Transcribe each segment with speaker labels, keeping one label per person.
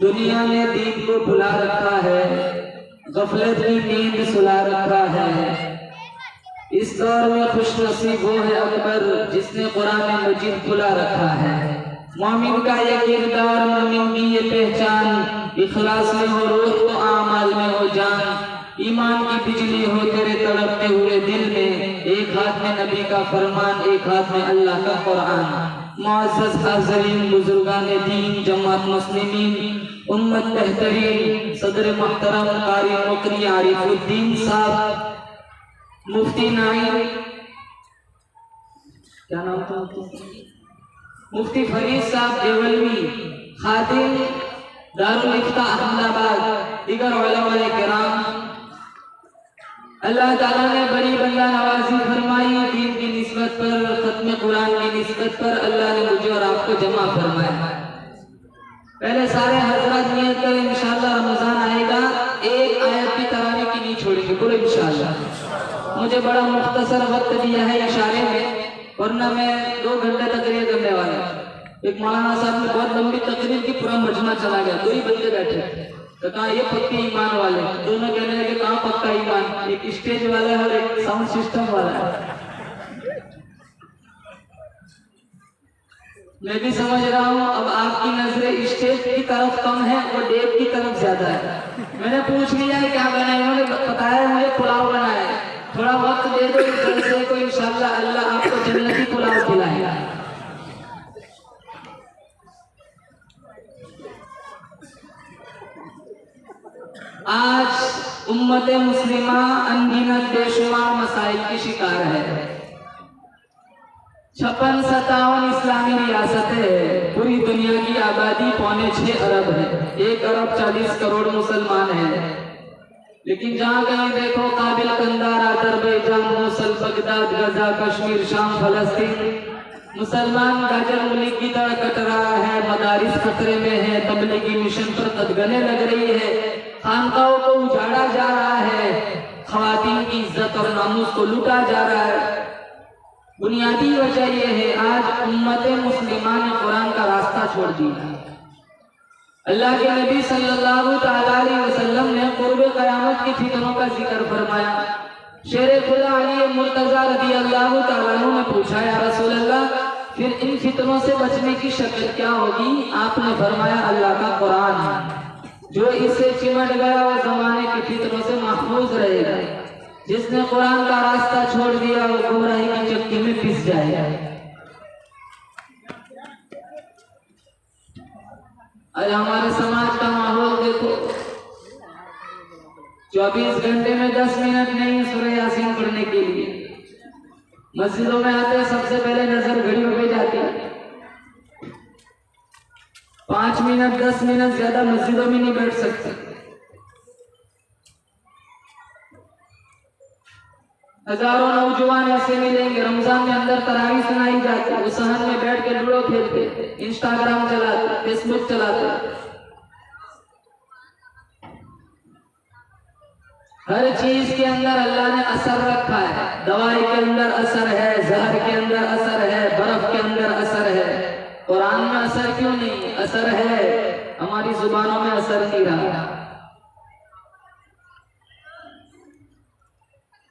Speaker 1: दुनिया ने दीन को भुला रखा है, गफलत की नींद सुला रखा है। इस दौर में खुशनसीब वो है अकबर जिसने कुरान मजीद भुला रखा है। मोमिन का ये किरदार, मोमिन की ये पहचान, इखलास में हो रूह तो आमाल में हो जान। ईमान की बिजली हो तेरे तड़पते हुए दिल में, एक हाथ में नबी का फरमान, एक हाथ में अल्लाह का कुरान। मुअज़्ज़ज़ हाज़रीन, बुजुर्गान दीन, जमात मुस्लिमीन, उम्मत बेहतरीन, सदर मुहतरम कारी मुकरी आरिफुद्दीन साहब, मुफ्ती नाइम, क्या नाम था मुफ्ती फरीद साहब देवलवी, खादिम दारुल इफ्ता अहमदाबाद, दीगर उलमाए किराम, अल्लाह ताला ने बड़ी बंदा नवाजी फरमाई। दीन की निस्बत पर, खत्म कुरान की निस्बत पर अल्लाह ने मुझे और आपको जमा फरमाया। पहले सारे हजरत नियत करें, इंशाअल्लाह रमजान आएगा एक आयत भी तरावी की नहीं छोड़ेंगे, बोले इंशाअल्लाह। मुझे बड़ा मुख्तसर वक्त दिया है इशारे में, वरना मैं 2 घंटे तकरीर करने वाला। एक मौलाना साहब ने बहुत लंबी तकरीर की, पूरा मजमा चला गया, 2 ही बंदे बैठे तो कहा ये पक्के ईमान वाले, दोनों कहने लगे कहाँ पक्का ईमान, एक स्टेज वाला है और एक साउंड सिस्टम वाला है। मैं भी समझ रहा हूँ अब आपकी नजरें स्टेज की तरफ कम है और डेप की तरफ ज्यादा है। मैंने पूछ लिया है क्या बना है, उन्होंने बताया मुझे पुलाव बना है। थोड़ा वक्त दे दो इस जलसे को, इंशाअल्लाह अल्लाह आपको जन्नती पुलाव खिलाएगा। आज उम्मत मुस्लिमा अनगिनत बेशुमार मसाइल की शिकार है। 56-57 इस्लामी रियासतें, पूरी दुनिया की आबादी 5.6 अरब है, 1 अरब 40 करोड़ मुसलमान हैं। लेकिन जहाँ कहीं देखो काबिल, कंदार, अजरबैजान, मोसल, बगदाद, गजा, कश्मीर, शाम, फलस्तीन, मुसलमान गाजर मुल्क की तरह कट रहा है, मदारिस खतरे में है, तबलीगी मिशन पर कदगने लग रही है, खानकाओं को उजाड़ा जा रहा है, खवातीन की इज्जत और नामूस को लूटा जा रहा है। बुनियादी वजह यह है, आज उम्मत मुस्लिमा ने कुरान का रास्ता छोड़ दिया। अल्लाह के नबी सल्लल्लाहु तआला अलैहि वसल्लम ने कुर्ब क़यामत की फितनों का जिक्र फरमाया। शेर खुदा अली मुर्तज़ा रज़ी अल्लाह तआला अन्हु ने पूछा, या रसूल अल्लाह, फिर इन फितनों से बचने की शक्ल क्या होगी? आपने फरमाया, अल्लाह का कुरान है। जो इससे चिमट गया वो जमाने की फितनों से महफूज रहेगा। जिसने कुरान का रास्ता छोड़ दिया वो गुमराही की चक्की में पिस जाएगा। आज हमारे समाज का माहौल देखो, 24 घंटे में 10 मिनट नहीं सूरह यासीन पढ़ने के लिए। मस्जिदों में आते सबसे पहले नजर घड़ियों पे जाती है। 5 मिनट 10 मिनट ज्यादा मस्जिदों में नहीं बैठ सकते। हजारों नौजवान ऐसे मिलेंगे, रमजान में अंदर तरावी सुनाई जाती है, वो सहन में बैठ के लूडो खेलते, इंस्टाग्राम चलाते, फेसबुक चलाते। हर चीज के अंदर अल्लाह ने असर रखा है। दवाई के अंदर असर है, जहर के अंदर असर है, बर्फ के अंदर असर है। कुरान में असर क्यों नहीं? असर है, हमारी जुबानों में असर नहीं रहा।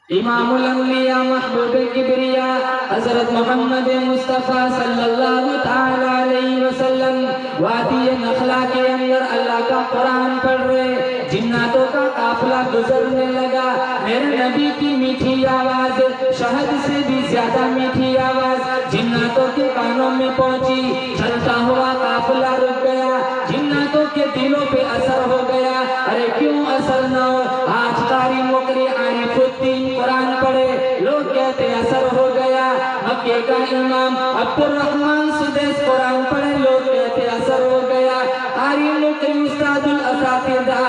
Speaker 1: इमामुल अंबिया महबूब किबरिया हजरत मोहम्मद मुस्तफा सल्लल्लाहु तआला अलैहि वसल्लम वादी नखला के अंदर अल्लाह का कुरान पढ़ रहे। जिन्नातों का काफिला गुजरने लगा। मेरे नबी की मीठी आवाज, शहद से भी ज्यादा मीठी आवाज जिन्नातों के कानों में पहुंची। चलता हुआ काफिला रुक गया। जिन्नातों के दिलों पे असर हो गया। अरे क्यों असर न हो? आज कारी मुकरी आरिफुद्दीन कुरान पढ़े, लोग कहते असर हो गया। मक्के का इमाम अब्दुल रहमान सुदैस कुरान पढ़े, लोग कहते असर हो गया। कारी मुकरी उस्तादुल असातिज़ा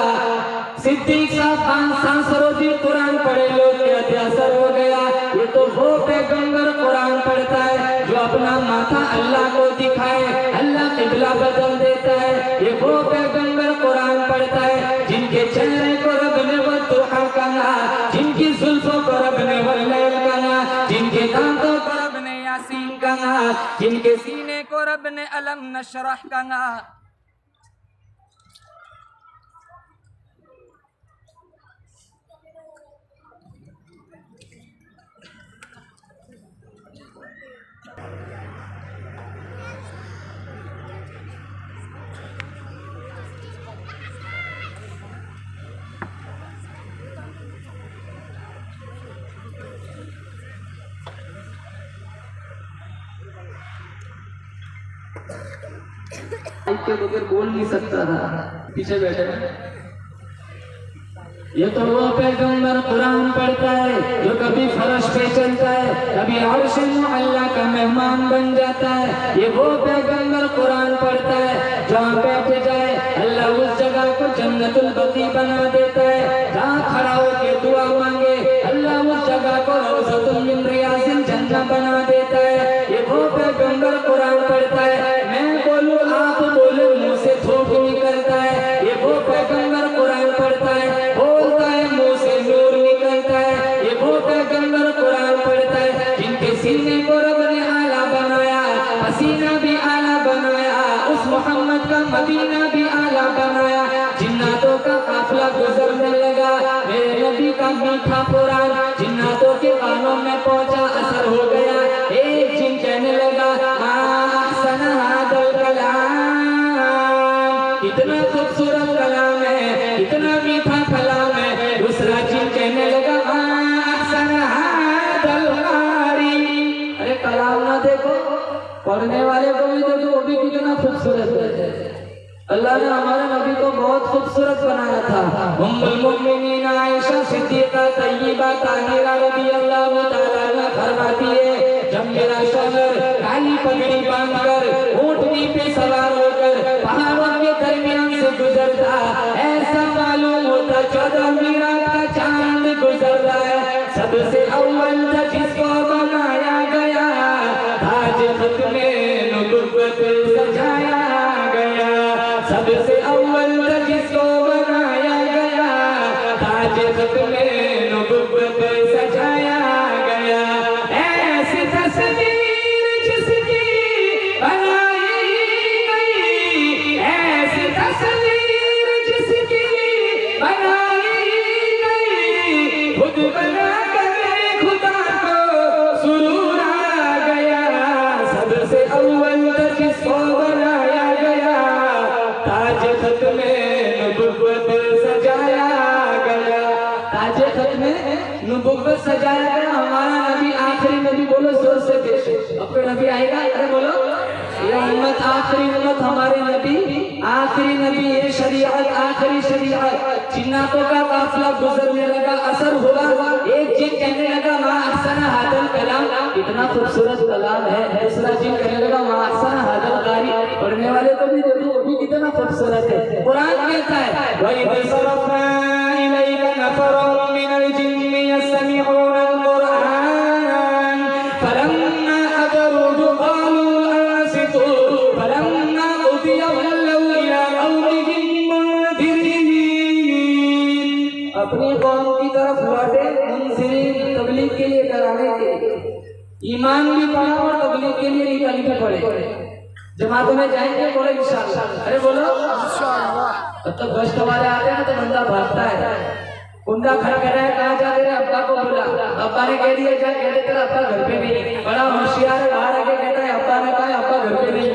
Speaker 1: सिद्दीक साहब खान सांसरोजी कुरान पढ़े, लोग कहते असर हो गया। ये तो वो पैगंबर कुरान पढ़ता है जो अपना माथा अल्लाह को दिखाए, अल्लाह किबला बदल देता है। ये वो पैगंबर कुरान पढ़ता है जिनके चेहरे को रब ने वद्दुहा कहा, जिनकी जुल्फों को रब ने वल्लैल कहा, जिनके दांतों को रब ने यासीन कहा, जिनके सीने को रब ने अलम नशरह कहा। के बगैर बोल नहीं सकता था, पीछे बैठे। ये तो वो पैगंबर कुरान पढ़ता है जो कभी फर्श पे चलता है, कभी अर्श अल्लाह का मेहमान बन जाता है। ये वो पैगंबर कुरान पढ़ता है जहाँ बैठ जाए अल्लाह उस जगह को जन्नतुल बकी बना देता है। जहाँ खड़ा होके दुआ मांगे अल्लाह उस जगह को रौज़तुम मिन रियाज़िल जन्नत बना देता है। ये वो पैगंबर कुरान पढ़ता है। मैं बोलूं आप बोले मुंह से थूक निकलता है। ये वो पैगंबर कुरान पढ़ता है, बोलता है मुंह से नूर निकलता है। ये वो पैगंबर कुरान पढ़ता है जिनके सीने को रब ने आला बनाया, पसीना भी आला बनाया, उस मोहम्मद का मदीना भी आला बनाया। जिन्नातों का काफिला गुजरने लगा। मेरे नबी का मीठा कुरान जिन्नातों के कानों में पहुंचा, असर हो गया। एक जिन कहने लगा इतना खूबसूरत कलाम है, इतना मीठा कलाम है। दूसरा जिन कहने लगा अरे कलाम ना देखो, पढ़ने वाले को भी देखो, वो भी कितना खूबसूरत है। अल्लाह ने हमारे नबी को बहुत खूबसूरत बनाया था। उम्मुल मोमिनीन आयशा सिद्दीका तय्यबा ताहिरा रज़ियल्लाहु तआला अन्हा फरमाती है, जब मेरा शौहर काली पगड़ी बांधकर ऊंटनी पे सवार होकर पहाड़ों के दरमियान से गुजरता, ऐसा मालूम होता 14वीं रात का चांद गुजर रहा है। सबसे अव्वल जिसको बनाया गया, ताज खत्मे नबुव्वत सजाया गया। सबसे अव्वल जिसको बनाया गया, ताज खत्मे नबुव्वत सजाया गया। ऐसी बुक में सजाया गया हमारा नबी आखिरी नबी। बोलो जोर से पेश। अब कोई नबी आएगा? अरे बोलो, ये उम्मत आखिरी उम्मत, हमारे नबी आखिरी नबी, ये शरीयत आखिरी शरीयत। जिन्नातों का काफिला गुजरने लगा, असर हुआ, एक जिन कहने लगा मा अहसना हादल कलाम, कितना खूबसूरत कलाम है। दूसरा जिन कहने लगा मा अहसना हादल कारी, पढ़ने वाले को भी देखो वो भी कितना खूबसूरत है। कुरान कहता है वइद सरफना इलैका नफरम मिनल जिन्नि यस्तमिऊना अल-कुरआन फलम्मा हदरूहु क़ालू अंसितू फलम्मा क़ुदिया वल्लौ इला क़ौमिहिम मुनज़िरीन। अपनी कौम की तरफ लौटे, मुनज़िरीन तबलीग के लिए, डराने के लिए। ईमान भी पढ़ा और तबलीग के लिए निकल के पड़े। जमातों में जाएंगे, बोलो इंशाअल्लाह। अरे बोलो इंशाअल्लाह। अब तो गश्त वाले आते हैं तो बंदा भागता है, कुंडा खड़ा कर रहा है, कहाँ जा रहे? अब्बा को बोला, अब्बा ने कह दिया जा, कहते तेरा अब्बा घर पे नहीं। बड़ा होशियार है, बाहर आके कहता है अब्बा ने कहा अब्बा घर पे नहीं।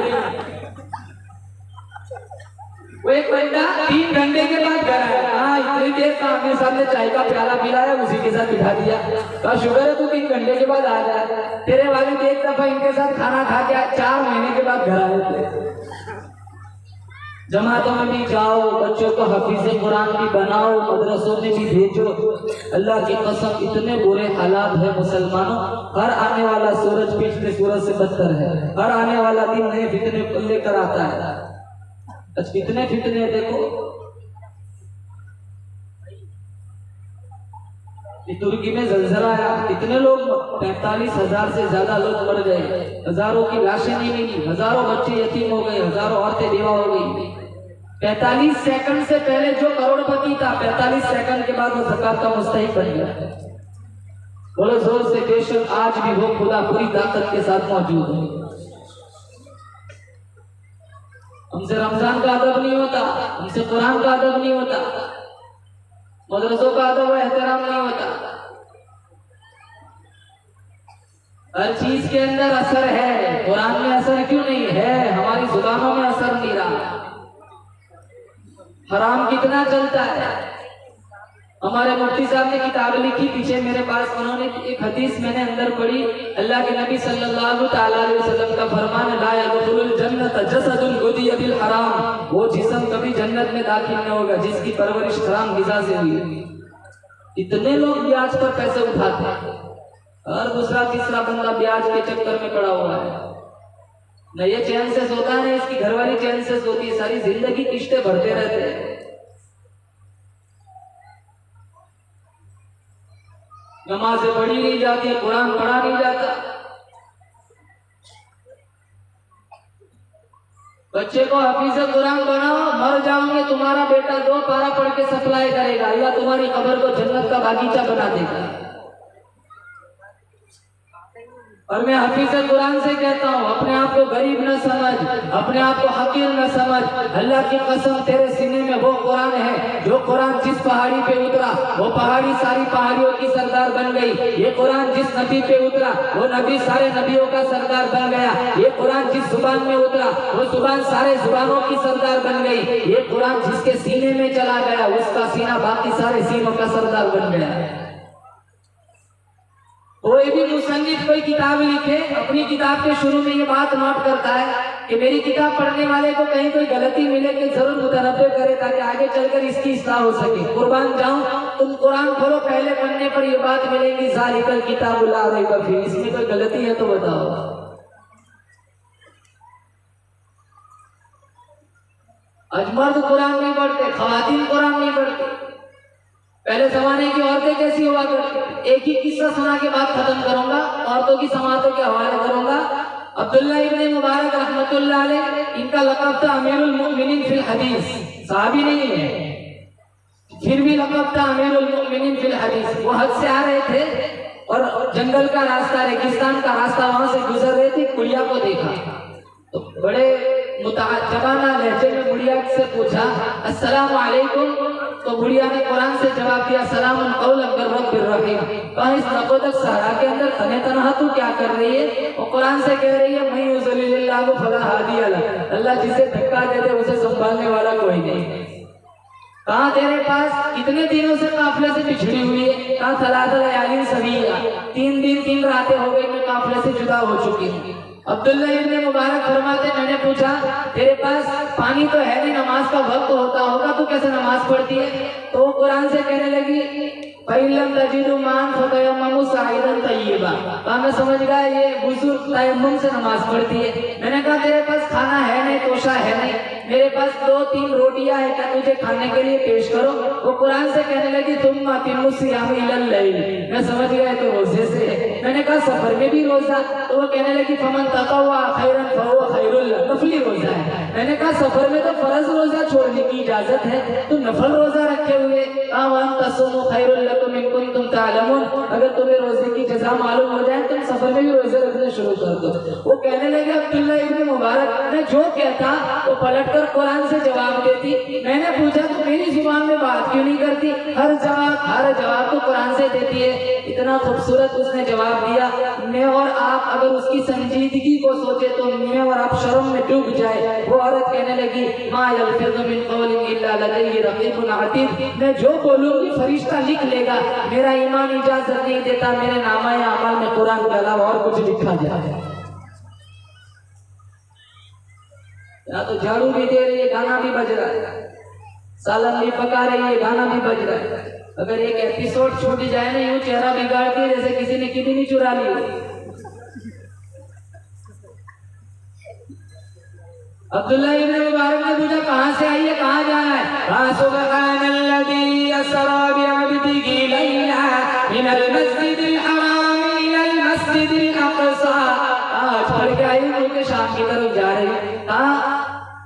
Speaker 1: वो एक बंदा 3 घंटे के बाद घर आया, हाँ इतनी देर का आगे सामने चाय का प्याला पिलाया, उसी के साथ बिठा दिया, कहा शुगर है तू 3 घंटे के बाद आ जाए। तेरे वाले भी एक दफा इनके साथ खाना खा के 4 महीने के बाद घर आए थे। जमातों में भी जाओ, बच्चों को हफीज़े कुरान भी बनाओ, मदरसों में भी भेजो। अल्लाह की कसम इतने बुरे हालात है मुसलमानों, हर आने वाला सूरज पिछले सूरज से बदतर है। हर आने वाला दिन नए फितने लेकर आता है। आज कितने फितने देखो, तुर्की में जलजला आया, कितने लोग 45,000 से ज्यादा लोग मर गए, हजारों की लाशें नहीं मिली, हजारों बच्चे यतीम हो गए, हजारों औरतें बेवा हो गई। 45 सेकंड से पहले जो करोड़पति था, 45 सेकंड के बाद वो ज़कात का मुस्तहिक बन गया। बोलो जोर से, बेशक आज भी वो खुदा पूरी ताकत के साथ मौजूद है। हमसे रमजान का अदब नहीं होता, हमसे कुरान का अदब नहीं होता, मदरसों का अदब और एहतराम नहीं होता। हर चीज के अंदर असर है, कुरान में असर क्यों नहीं है? हमारी जुबानों में असर नहीं रहा। हराम कितना चलता है। हमारे मुफ्ती साहब ने किताब लिखी पीछे मेरे पास, उन्होंने एक हदीस मैंने अंदर पढ़ी, अल्लाह के नबी सल्लल्लाहु तआला अलैहि वसल्लम का फरमान, ला यदखुलुल जन्नत जसदुन गुदिया बिल हराम, वो जिस्म कभी जन्नत में दाखिल न होगा जिसकी परवरिश हराम ग़िज़ा से हुई है। इतने लोग ब्याज पर पैसे उठाते हैं, हर दूसरा तीसरा बंदा ब्याज के चक्कर में पड़ा हुआ है। न ये चैन से सोता है, इसकी घरवाली चैन से सोती है, सारी जिंदगी किश्ते भरते रहते हैं। नमाज़ें पढ़ी नहीं जाती, कुरान पढ़ा नहीं जाता। बच्चे को हफीज़ कुरान बनाओ, मर जाओगे तुम्हारा बेटा 2 पारा पढ़ के सप्लाई करेगा, अल्लाह तुम्हारी कब्र को जन्नत का बागीचा बना देगा। और मैं हफीज़ कुरान से कहता हूँ, अपने आप को गरीब न समझ, अपने आप को हकीर न समझ। अल्लाह की कसम, तेरे सीने में वो कुरान है, जो कुरान जिस पहाड़ी पे उतरा वो पहाड़ी सारी पहाड़ियों की सरदार बन गई। ये कुरान जिस नबी पे उतरा वो नबी सारे नबियों का सरदार बन गया। ये कुरान जिस जुबान में उतरा वो जुबान सारे जुबानों की सरदार बन गई। ये कुरान जिसके सीने में चला गया उसका सीना बाकी सारे सीनों का सरदार बन गया। कोई भी मुसन्निफ कोई किताब लिखे, अपनी किताब के शुरू में ये बात नोट करता है कि मेरी किताब पढ़ने वाले को कहीं कोई गलती मिले कि जरूर मुतनब्बे करे ताकि आगे चलकर इसकी इस्लाह हो सके। कुर्बान जाऊं, तुम कुरान खोलो, पहले पन्ने पर ये बात मिलेगी, ज़ालिकल किताबु ला रैब फीह, इसमें कोई गलती है तो बताओ। आज मर्द कुरान नहीं पढ़ते, खवातीन कुरान नहीं पढ़ते। पहले जमाने की औरतें कैसी हुआ करती? एक ही किस्सा सुना के बाद खत्म करूंगा, औरतों की समातों के हवाले करूंगा। अब्दुल्ला इब्न मुबारक रहमतुल्लाह अलैह, इनका लक़ब था अमीरुल मुमिनीन फिल हदीस। सहाबी नहीं है, फिर भी लक़ब था अमीरुल मुमिनीन फिल हदीस। वो हज से आ रहे थे और जंगल का रास्ता, रेगिस्तान का रास्ता, वहां से गुजर रहे थे, कुड़िया को देखा तो बड़े मुताज्जबाना लहजे में बुढ़िया से पूछा, अस्सलामु अलैकुम। तो बुढ़िया ने कुरान से जवाब दिया, सलामुन कौलन मिर रब्बिर रहीम। कहा इस नकोदक सहरा के अंदर तने तनहा तू क्या कर रही है? और कुरान से कह रही है, मैं युज़लिल्लाहु फला हादिया लह, अल्लाह जिसे धक्का दे दे उसे संभालने वाला कोई नहीं। कहा तेरे पास कितने दिनों से काफिले से पिछड़ी हुई है? कहा सलासल लयालिन सविया, 3 दिन 3 रातें हो गई मैं काफिले से जुदा हो चुकी हूँ। अब्दुल्ला इब्न मुबारक फरमाते मैंने पूछा तेरे पास पानी तो है नहीं, नमाज का वक्त होता होगा, तू कैसे नमाज पढ़ती है? तो वो कुरान से कहने लगी फइल्लम तजिदु मान फतयम्ममु साइदन तय्यिबा। मैं समझ गया ये बुजुर्ग तयम्मुम से नमाज पढ़ती है। मैंने कहा तेरे पास खाना है नहीं, तोशा है नहीं, मेरे पास 2-3 रोटियां है, क्या तुझे खाने के लिए पेश करो? वो कुरान से कहने लगी तुम अतिमु सियाम इलल लैल। मैं समझ गया तो रोजे से है। मैंने कहा सफर में भी रोजा? तो वो कहने लगी फमन ततव्वा खैरन फहुवा खैरुल लह, नफली रोजा है। मैंने कहा सफर में तो फर्ज रोजा छोड़ने की इजाजत है, तो नफल रोजा रखे हुए तसुमु खैरुल लकुम इन कुंतुम तालमून, अगर तुम्हें रोजे की जज़ा मालूम हो जाए तुम सफर में भी रोजे रखने शुरू कर दो। वो कहने लगे अब्दुल्ला इब्न मुबारक मैं जो कहता वो पलटकर कुरान से जवाब देती। मैंने पूछा तो मेरी जुबान में बात क्यों नहीं करती? हर जवाब तो कुरान से देती है। इतना खूबसूरत उसने जवाब दिया, मैं और आप अगर उसकी संजीदगी को सोचे तो मैं और आप शर्म में डूब जाए। वो औरत कहने लगी मा यल्फिज़ु मिन क़ौलिन इल्ला लदैहि रक़ीबुन अतीद, मैं जो बोलूंगी फरिश्ता लिख लेगा, मेरा ईमान इजाजत नहीं देता मेरे नामा अमल में कुरान के अलावा और कुछ लिखा जाए। या तो झाड़ू भी दे रही है, गाना भी बज रहा है, सालन भी पका रही है, गाना भी बज रहा है। अगर एक एपिसोड छूट जाए ना यूं चेहरा बिगाड़ती है जैसे किसी ने किडनी चुरा ली। अब्दुल्ला इब्न मुबारक ने पूछा कहां से आई है, कहां जाना है? सुब्हानल्लज़ी असरा बिअब्दिही लैला मिनल मस्जिदिल हराम इलल मस्जिदिल अक़सा। आज पढ़ के आई हूं कि शाम की तरफ जा रही है। कहा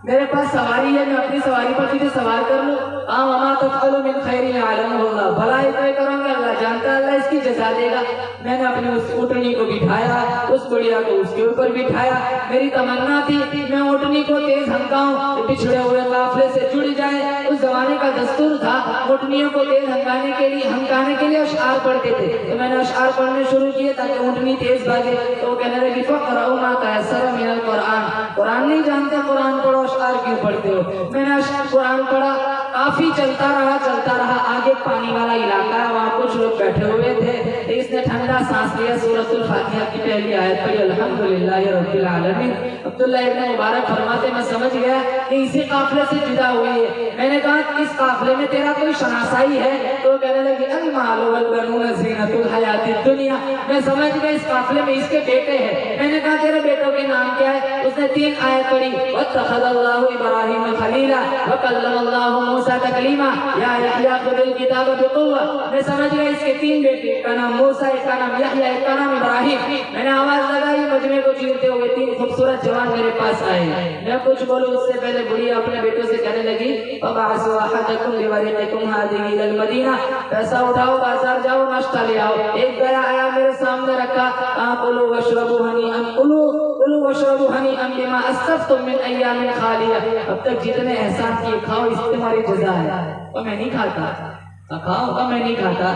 Speaker 1: मेरे पास सवारी है, मैं अपनी सवारी पर तुझे सवार कर लूं? वमा तफ़अलु मिन खैरिन यअलमुहुल्लाह, भलाई तो करूंगा अल्लाह जानता है, अल्लाह इसकी जज़ा देगा। मैंने अपनी उस ऊँटनी को बिठाया, उस बुढ़िया को उसके ऊपर बिठाया। मेरी तमन्ना थी मैं ऊँटनी को तेज हंकाऊं, पिछड़े हुए काफिले से जुड़ जाए। उस जमाने का दस्तूर था ऊँटनियों को तेज हंकाने के लिए अशआर पढ़ते थे, तो मैंने अशआर पढ़ने शुरू किए ताकि ऊँटनी तेज भागे। तो वो कहने लगी फ़क़रऊ मा तयस्सरा मिनल कुरान, कुरान नहीं जानते कुरान पढ़ो, अशआर क्यों पढ़ते हो? मैंने अशआर कुरान पढ़ा, काफी चलता रहा। आगे पानी वाला इलाका है, वहाँ कुछ लोग बैठे हुए थे, तो इसने ठंडा सांस लिया, सूरतुल फातिहा की पहली आयत पढ़ी, अल्हम्दुलिल्लाहि रब्बिल आलमीन। अब्दुल्ला इब्न मुबारक फरमाते मैं समझ गया कि इसी काफिले से जुदा हुई है। मैंने कहा इस काफिले में तेरा कोई शनासाई है? तो कहने लगी अल मालु वल बनून ज़ीनतुल हयातिद दुनिया। मैं समझ गया इस काफिले में इसके बेटे हैं। मैंने कहा तेरे बेटों के नाम क्या है? उसने 3 आयत पढ़ी, वत्तखज़ल्लाहु इब्राहीम खलीला व कल्लमल्लाहु मूसा तकलीमा या यहया खुदिल किताब बिक़ुव्वा। मैं समझ गया इसके 3 बेटे, एक का नाम मूसा, एक का नाम यहया, एक का नाम इब्राहिम। मैंने आवाज लगाई, मजमे को चीरते हुए 3 खूबसूरत जवान मेरे पास आए। मैं कुछ बोलूं उससे पहले बुढ़िया अपने बेटों से कहने लगी फबअसु अहदकुम बिवरिक़िकुम हादिही इलल मदीना, पैसा उठाओ बाजार जाओ नाश्ता ले आओ। एक गया आया मेरे सामने रखा, कुलू वशरबू हनीअन बिमा अस्लफ्तुम मिन अय्यामिन खालिया। अब तक जितने एहसान किए खाओ, इस तुम्हारी जज़ा है। और मैं नहीं खाता, खाओ, मैं नहीं खाता।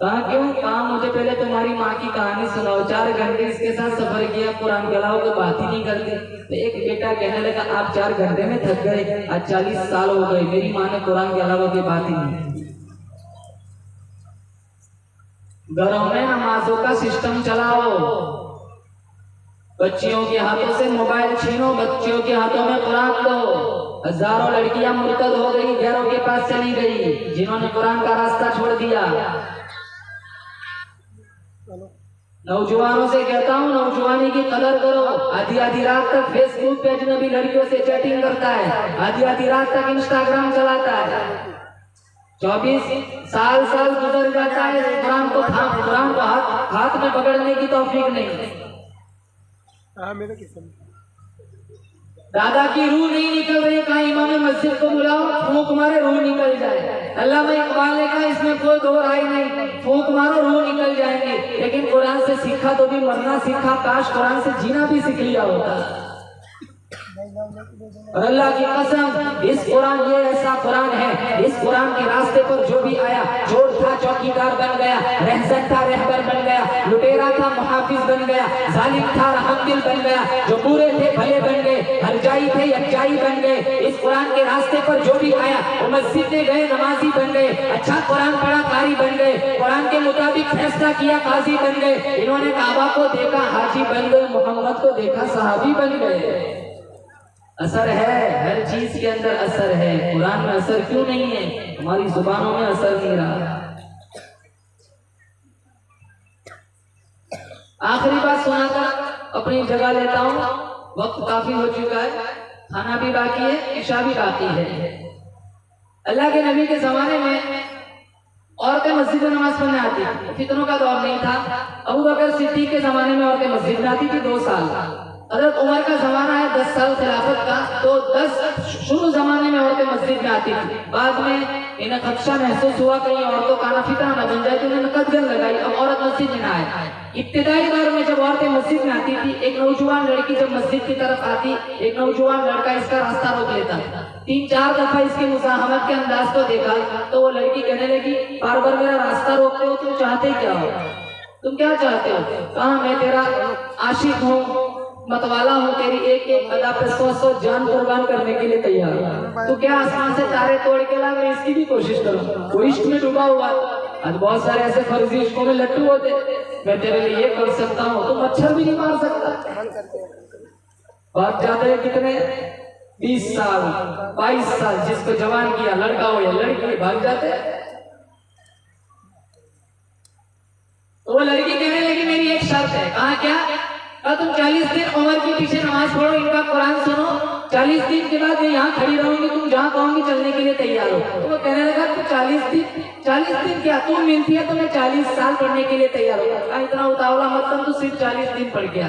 Speaker 1: कहा क्यों? कहा मुझे पहले तुम्हारी माँ की कहानी सुनाओ। 4 घंटे इसके साथ सफर किया, कुरान के अलावा कोई बात ही नहीं करते। तो एक बेटा कहने लगा आप 4 घंटे में थक गए, आज 40 साल हो गए, मेरी माँ ने कुरान के अलावा कोई बात ही नहीं। घरों में नमाजों का सिस्टम चलाओ, बच्चियों के हाथों से मोबाइल छीनो, बच्चियों के हाथों में कुरान दो। हजारों लड़कियां मुर्तद हो गई, घरों के पास चली गई जिन्होंने कुरान का रास्ता छोड़ दिया। नौजवानों से कहता हूँ नौजवानी की कदर करो। आधी रात तक फेसबुक पे अजनबी लड़कियों से चैटिंग करता है, आधी रात तक इंस्टाग्राम चलाता है। 24 साल गुजर जाता है, कुरान को हाथ में पकड़ने की तौफीक नहीं। दादा की रूह नहीं निकल रही, कहा इमाम मस्जिद को बुलाओ, फूंक मारे रूह निकल जाए। अल्लामा इकबाल ने कहा इसमें कोई दो राय नहीं, फूंक मारो रूह निकल जाएंगे। लेकिन कुरान से सीखा तो भी मरना सीखा, काश कुरान से जीना भी सीख लिया होता। और अल्लाह की कसम, इस कुरान, ये ऐसा कुरान है, इस कुरान के रास्ते पर जो भी आया, चोर था चौकीदार बन गया, रहज़न था रहबर बन गया, लुटेरा था मुहाफिज बन गया, जालिम था रहमदिल बन गया, जो बुरे थे भले बन गए, हरजाई थे यकजाई बन गए। इस कुरान के रास्ते पर जो भी आया वो मस्जिद में गए नमाजी बन गए, अच्छा कुरान पढ़ा कारी बन गए, कुरान के मुताबिक फैसला किया काजी बन गए, इन्होंने काबा को देखा हाजी बन गए, मोहम्मद को देखा सहाबी बन गए। असर है, हर चीज के अंदर असर है। कुरान में असर क्यों नहीं है? हमारी जुबानों में असर नहीं रहा। आखिरी बात सुनाकर अपनी जगह लेता हूँ, वक्त काफी हो चुका है, खाना भी बाकी है, इशा भी बाकी है। अल्लाह के नबी के जमाने में औरतें मस्जिद में नमाज पढ़ने आती थी, फितनों का दौर नहीं था। अबू बकर सिद्दीक के जमाने में औरतें मस्जिद में आती थी 2 साल। हज़रत उमर का जमाना है 10 साल खिलाफत का, तो 10 शुरू जमाने में औरतें मस्जिद में आती थी। बाद में इन्हें खदशा महसूस हुआ कहीं औरतों का फितना न बन जाए, तो उन्होंने कदगन लगाई, अब औरत मस्जिद में ना आए। इब्तिदाई दौर में जब औरतें मस्जिद में आती थी, एक नौजवान लड़की जब मस्जिद की तरफ आती, एक नौजवान लड़का इसका रास्ता रोक लेता। 3-4 दफा इसकी मुज़ाहमत के अंदाज को देखा तो वो लड़की कहने लगी, बार बार मेरा रास्ता रोकते हो, तुम चाहते क्या हो? तुम क्या चाहते हो? कहा, मैं तेरा आशिक हूँ, मतवाला हूँ, तेरी एक एक अदा पे 100 जान कुर्बान करने के लिए तैयार हूँ। तो क्या आसमान से तारे तोड़ के ला, मैं इसकी भी कोशिश करूँ। वो इश्क में डूबा हुआ, आज बहुत सारे ऐसे फर्जी इश्कों में लट्टू होते, मैं तेरे लिए ये कर सकता हूँ, तुम मच्छर भी नहीं मार सकता। बात जाते हैं कितने 20 साल 22 साल, जिसको जवान किया, लड़का हो या लड़की, भाग जाते। तो वो लड़की कहने लगी, मेरी एक शर्त है। कहा, क्या? तुम 40 दिन उमर के पीछे नमाज पढ़ो, इनका कुरान सुनो, 40 दिन के बाद मैं यहाँ खड़ी रहूंगी, तुम जहाँ कहोगी चलने के लिए तैयार हो। तो वो कहने लगा, तू 40 दिन क्या, तुम मिलती है तो मैं 40 साल पढ़ने के लिए तैयार हूँ। इतना उतावला मतलब, तू सिर्फ 40 दिन पढ़ के आ।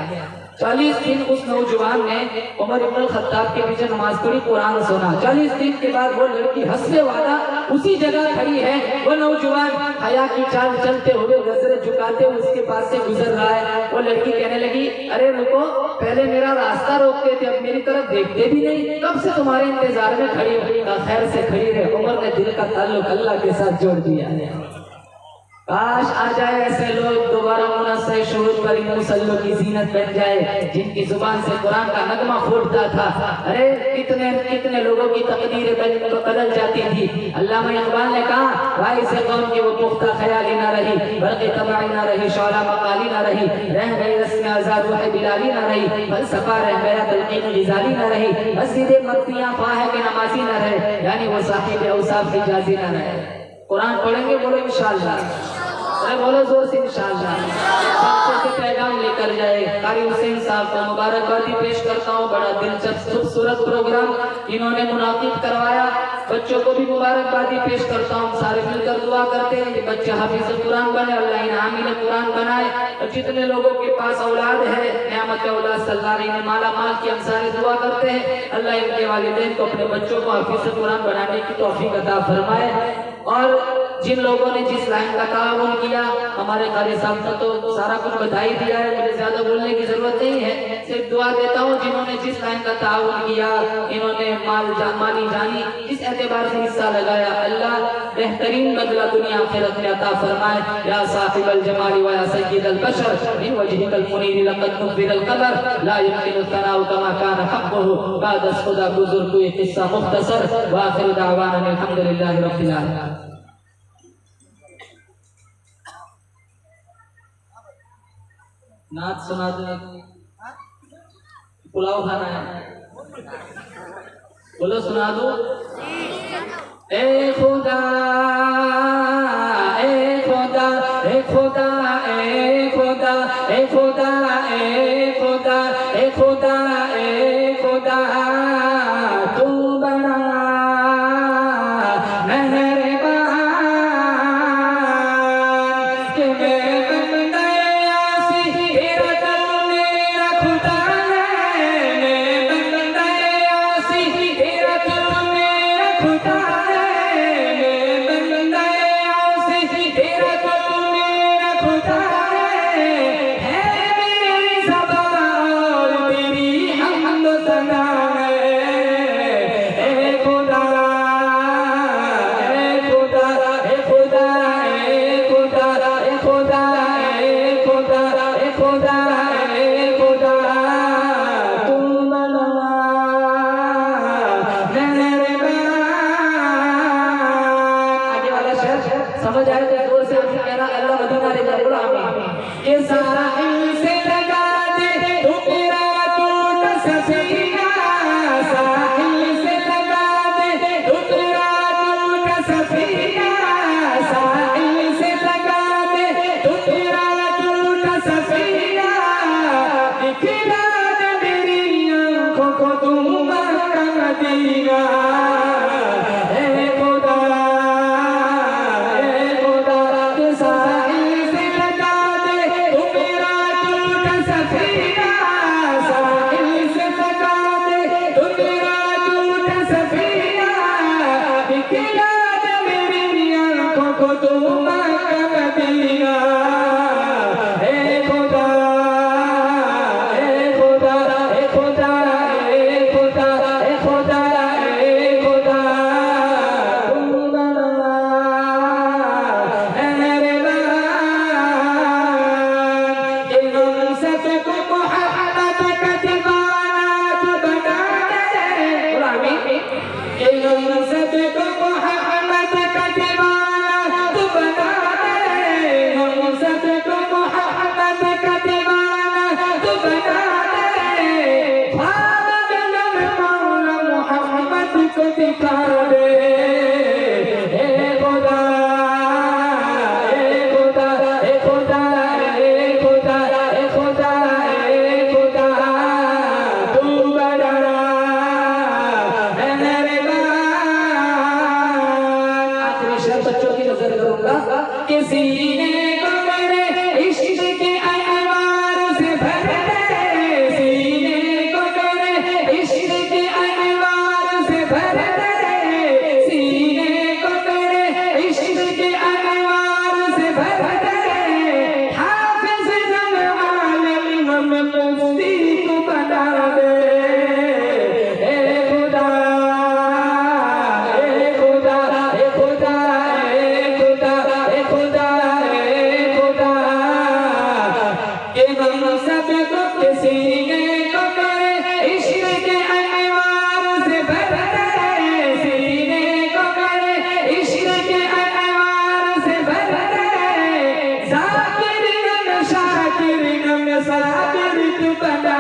Speaker 1: 40 दिन उस नौजवान ने उमर इब्न खत्ताब के पीछे नमाज पढ़ी, कुरान सुना। 40 दिन के बाद वो लड़की हस्बे वादा उसी जगह खड़ी है, वो नौजवान हया की चाल चलते हुए नजरें झुकाते हुए उसके पास से गुजर रहा है। वो लड़की कहने लगी, अरे रुको, पहले मेरा रास्ता रोकते थे, अब मेरी तरफ देखते भी नहीं, कब से तुम्हारे इंतजार में खड़ी हुई। खैर से खड़ी रहे। उमर ने दिल का ताल्लुक अल्लाह के साथ जोड़ दिया। काश आ जाए ऐसे लोग, दोबारा मुनस्सर शुरूत पर मुसल्लों की जीनत बन जाए, जिनकी जुबान से कुरान का नगमा फूटता था। अरे कितने कितने लोगों की तकदीरें बदल जाती थी। अल्लामा इकबाल ने कहा, भाई से कौम की वो पुख्ता ख्याली ना रही, बल्कि तबाही ना रही, शौला मकाली ना रही, रह गई रस्म आजाद वह बिलाली ना रही, फलसफा रह गया तलकीन लिजाली ना रही, मस्जिद मक्तियां ख्वाह के नमाजी ना रहे, यानी वो साहिब औसाफ की जाजी ना रहे। कुरान पढ़ेंगे, बोलो इंशाअल्लाह, अरे बोलो जोर से इंशाअल्लाह। सबसे पैगाम लेकर जाए। कारी हुसैन साहब को मुबारकबादी पेश करता हूँ, बड़ा दिलचस्प खूबसूरत प्रोग्राम इन्होंने मुनाकिद करवाया। बच्चों को भी मुबारकबादी पेश करता हूँ। सारे मिलकर दुआ करते हैं कि बच्चे हाफिज़ कुरान बने, अल्लाह इन्हें आमीन कुरान बनाए। और जितने लोगों के पास औलाद है, नियामत औलाद सल्लाह इन्हें माला माल की हम सारे दुआ करते हैं, अल्लाह इनके वालिदैन को अपने बच्चों को हाफिज़ कुरान बनाने की तौफीक अता फरमाए। और जिन लोगों ने जिस लाइन का ताउन किया, हमारे कारी साहब ने तो सारा कुछ बधाई दिया है, मुझे ज्यादा बोलने की जरूरत नहीं है, सिर्फ दुआ देता हूँ जिन्होंने जिस लाइन का ताउन किया, इन्होंने माली जानी जिस एतबार से हिस्सा लगाया, अल्लाह बेहतरीन बदला दुनिया आखिरत में अता फरमाए। या साहिबल जमाली व या सय्यिदल बशर मिन वजहिकल मुनीर लक़द नुब्बिरल क़दर ला यमकिनु तनाउ कमा कान हक़्क़ुहु बाद खुदा गुज़र कोई किस्सा मुख्तसर व आखिर दावाना अल्हम्दुलिल्लाहि रब्बिल आलमीन। नाच सुना दो, पुलाव खाना है, बोलो सुना दो। ए खुदा ए खुदा ए खुदा ए खुदा ए खुदा ए खुदा ए खुदा ए खुदा, तू बना
Speaker 2: है मेरी ज़बान तेरी हमद सना
Speaker 1: खुदा ए खुदा तू बना मेहरबान। आगे वाला शेर समझ आए तो जोर से आमीन कहना, अल्लाह मदीना ले जाए, बोलो आमीन। ये सारा से लगा दे तू मेरा टूटा सफीना, साहिल से लगा दे तू मेरा टूटा सफीना, साहिल से लगा दे तू मेरा टूटा सफीना, दिखला दे मेरी आंखों को तू मक्का मदीना। ए खुदा ए खुदा के साहिल से लगा दे तू मेरा टूटा सफीना, साहिल से लगा दे तू मेरा टूटा सफीना, दिखला दे मेरी आंखों को तू मक्का मदीना। ए खुदा ए खुदा ए खुदा ए खुदा ए खुदा ए खुदा तू बना मेहरबान। ये हम सबको मोहब्बत का दीवाना तू बना दे, बोलो आमीन। ये हम सबको मोहब्बत का दीवाना तू बना दे, हम सबको मोहब्बत का दीवाना तू बना दे। ख्वाब में मौला मोहब्बत को दिखा दे। ए खुदा ए खुदा ए खुदा ए खुदा ए खुदा ए खुदा तू बना मेहरबान। आखिरी शेर बच्चों की नजर करूंगा कि सीने को मेरे इश्क के अनवार से भर दे, सीने को मेरे इश्क के अनवार से भर दे, सीने को मेरे इश्क के अनवार से भर दे। हाफिज जब आलिम हम मुफ्ती को बना दे। ए खुदा ए खुदा ए खुदा ए खुदा ए खुदा ए खुदा कि हम सबको के सीने को मेरे इश्क के अनवार से भर दे, सीने को मेरे इश्क के अनवार से भर दे। ज़ाकिर गम शाकिर गम साकिर तू बना